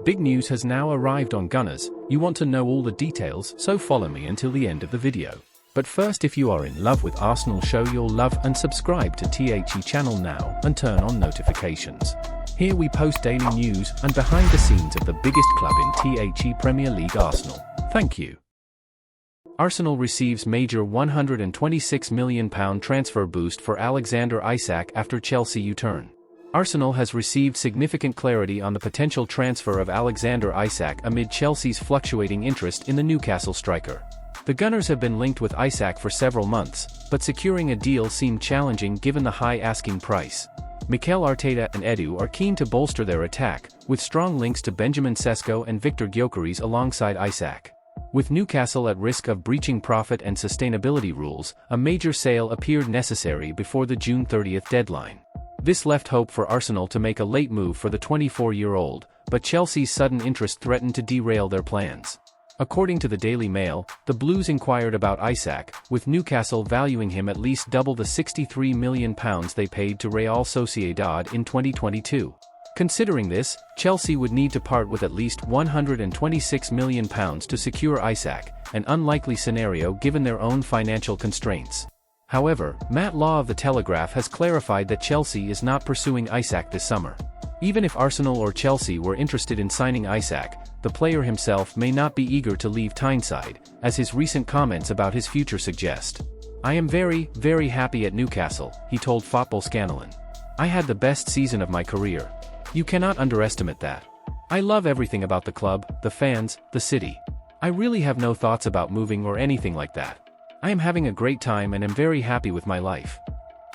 Big news has now arrived on Gunners. You want to know all the details, so follow me until the end of the video. But first, if you are in love with Arsenal, show your love and subscribe to THE channel now and turn on notifications. Here we post daily news and behind the scenes of the biggest club in THE Premier League, Arsenal. Thank you. Arsenal receives major £126 million transfer boost for Alexander Isak after Chelsea U-turn. Arsenal has received significant clarity on the potential transfer of Alexander Isak amid Chelsea's fluctuating interest in the Newcastle striker. The Gunners have been linked with Isak for several months, but securing a deal seemed challenging given the high asking price. Mikel Arteta and Edu are keen to bolster their attack, with strong links to Benjamin Sesko and Victor Gyökeres alongside Isak. With Newcastle at risk of breaching profit and sustainability rules, a major sale appeared necessary before the June 30th deadline. This left hope for Arsenal to make a late move for the 24-year-old, but Chelsea's sudden interest threatened to derail their plans. According to the Daily Mail, the Blues inquired about Isak, with Newcastle valuing him at least double the £63 million they paid to Real Sociedad in 2022. Considering this, Chelsea would need to part with at least £126 million to secure Isak, an unlikely scenario given their own financial constraints. However, Matt Law of The Telegraph has clarified that Chelsea is not pursuing Isak this summer. Even if Arsenal or Chelsea were interested in signing Isak, the player himself may not be eager to leave Tyneside, as his recent comments about his future suggest. "I am very, very happy at Newcastle," he told Fotballskanalen. "I had the best season of my career. You cannot underestimate that. I love everything about the club, the fans, the city. I really have no thoughts about moving or anything like that. I am having a great time and am very happy with my life."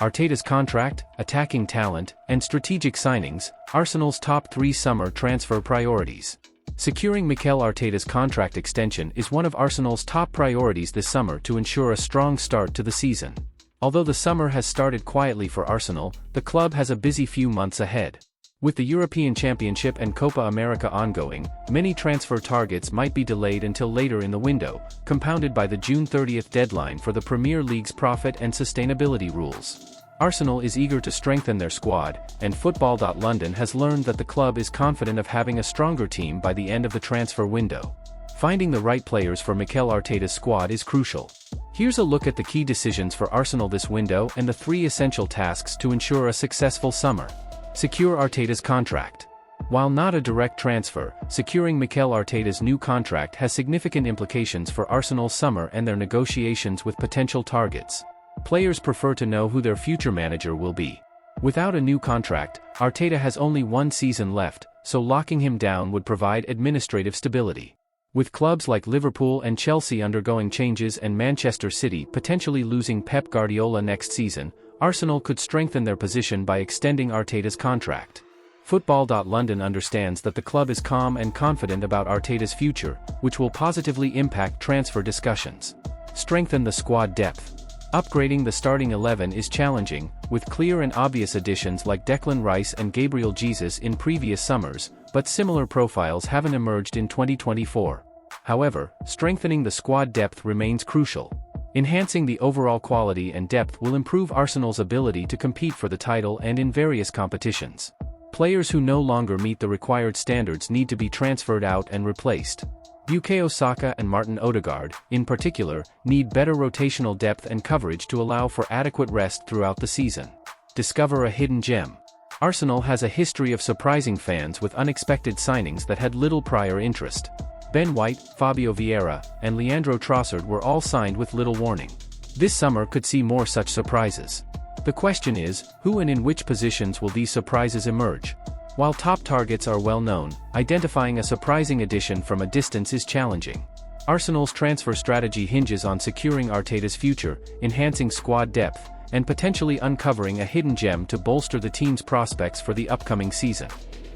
Arteta's contract, attacking talent, and strategic signings, Arsenal's top 3 summer transfer priorities. Securing Mikel Arteta's contract extension is one of Arsenal's top priorities this summer to ensure a strong start to the season. Although the summer has started quietly for Arsenal, the club has a busy few months ahead. With the European Championship and Copa America ongoing, many transfer targets might be delayed until later in the window, compounded by the June 30th deadline for the Premier League's profit and sustainability rules. Arsenal is eager to strengthen their squad, and Football.London has learned that the club is confident of having a stronger team by the end of the transfer window. Finding the right players for Mikel Arteta's squad is crucial. Here's a look at the key decisions for Arsenal this window and the 3 essential tasks to ensure a successful summer. Secure Arteta's contract. While not a direct transfer, securing Mikel Arteta's new contract has significant implications for Arsenal's summer and their negotiations with potential targets. Players prefer to know who their future manager will be. Without a new contract, Arteta has only 1 season left, so locking him down would provide administrative stability. With clubs like Liverpool and Chelsea undergoing changes and Manchester City potentially losing Pep Guardiola next season, Arsenal could strengthen their position by extending Arteta's contract. Football.London understands that the club is calm and confident about Arteta's future, which will positively impact transfer discussions. Strengthen the squad depth. Upgrading the starting 11 is challenging, with clear and obvious additions like Declan Rice and Gabriel Jesus in previous summers, but similar profiles haven't emerged in 2024. However, strengthening the squad depth remains crucial. Enhancing the overall quality and depth will improve Arsenal's ability to compete for the title and in various competitions. Players who no longer meet the required standards need to be transferred out and replaced. Bukayo Saka and Martin Odegaard, in particular, need better rotational depth and coverage to allow for adequate rest throughout the season. Discover a hidden gem. Arsenal has a history of surprising fans with unexpected signings that had little prior interest. Ben White, Fabio Vieira, and Leandro Trossard were all signed with little warning. This summer could see more such surprises. The question is, who and in which positions will these surprises emerge? While top targets are well known, identifying a surprising addition from a distance is challenging. Arsenal's transfer strategy hinges on securing Arteta's future, enhancing squad depth, and potentially uncovering a hidden gem to bolster the team's prospects for the upcoming season.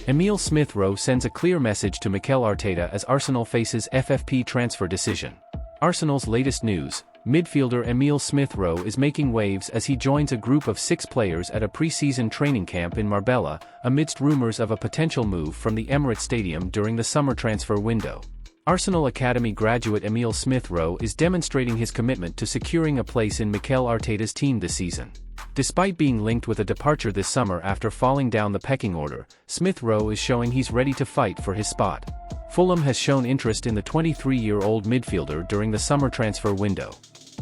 Emile Smith-Rowe sends a clear message to Mikel Arteta as Arsenal faces FFP transfer decision. Arsenal's latest news: midfielder Emile Smith-Rowe is making waves as he joins a group of 6 players at a pre-season training camp in Marbella, amidst rumors of a potential move from the Emirates Stadium during the summer transfer window. Arsenal Academy graduate Emile Smith-Rowe is demonstrating his commitment to securing a place in Mikel Arteta's team this season. Despite being linked with a departure this summer after falling down the pecking order, Smith-Rowe is showing he's ready to fight for his spot. Fulham has shown interest in the 23-year-old midfielder during the summer transfer window.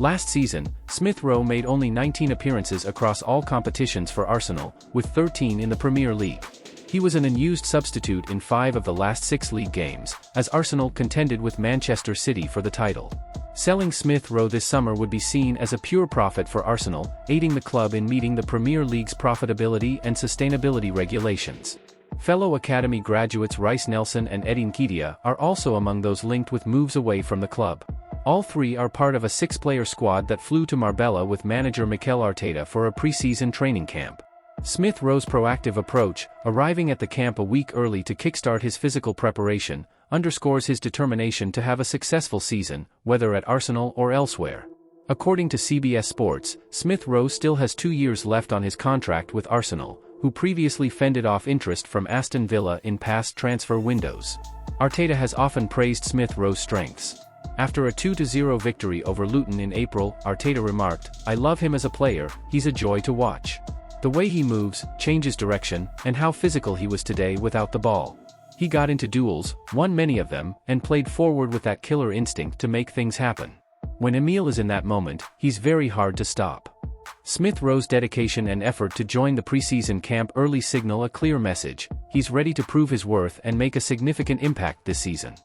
Last season, Smith-Rowe made only 19 appearances across all competitions for Arsenal, with 13 in the Premier League. He was an unused substitute in 5 of the last 6 league games, as Arsenal contended with Manchester City for the title. Selling Smith-Rowe this summer would be seen as a pure profit for Arsenal, aiding the club in meeting the Premier League's profitability and sustainability regulations. Fellow academy graduates Reiss Nelson and Edin Nketiah are also among those linked with moves away from the club. All 3 are part of a 6-player squad that flew to Marbella with manager Mikel Arteta for a pre-season training camp. Smith-Rowe's proactive approach, arriving at the camp a week early to kickstart his physical preparation, underscores his determination to have a successful season, whether at Arsenal or elsewhere. According to CBS Sports, Smith-Rowe still has 2 years left on his contract with Arsenal, who previously fended off interest from Aston Villa in past transfer windows. Arteta has often praised Smith-Rowe's strengths. After a 2-0 victory over Luton in April, Arteta remarked, "I love him as a player, he's a joy to watch. The way he moves, changes direction, and how physical he was today without the ball. He got into duels, won many of them, and played forward with that killer instinct to make things happen. When Emile is in that moment, he's very hard to stop." Smith-Rowe's dedication and effort to join the pre-season camp early signal a clear message: he's ready to prove his worth and make a significant impact this season.